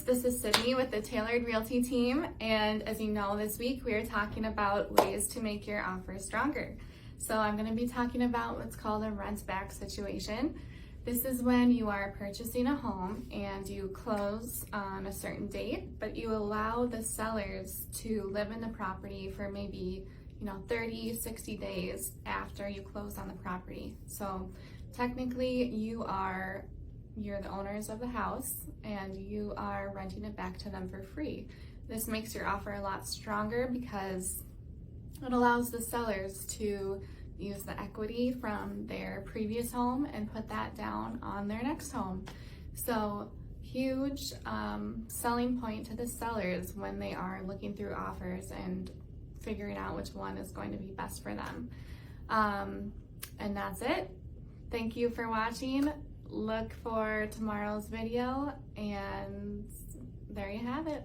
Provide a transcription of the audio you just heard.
this is Sydney with the Tailored Realty team, and as you know, this week we are talking about ways to make your offer stronger. So I'm going to be talking about what's called a rent-back situation. This is when you are purchasing a home and you close on a certain date, but you allow the sellers to live in the property for maybe 30, 60 days after you close on the property. So technically you're the owners of the house and you are renting it back to them for free. This makes your offer a lot stronger because it allows the sellers to use the equity from their previous home and put that down on their next home. So huge selling point to the sellers when they are looking through offers and figuring out which one is going to be best for them. And that's it. Thank you for watching. Look for tomorrow's video, and there you have it.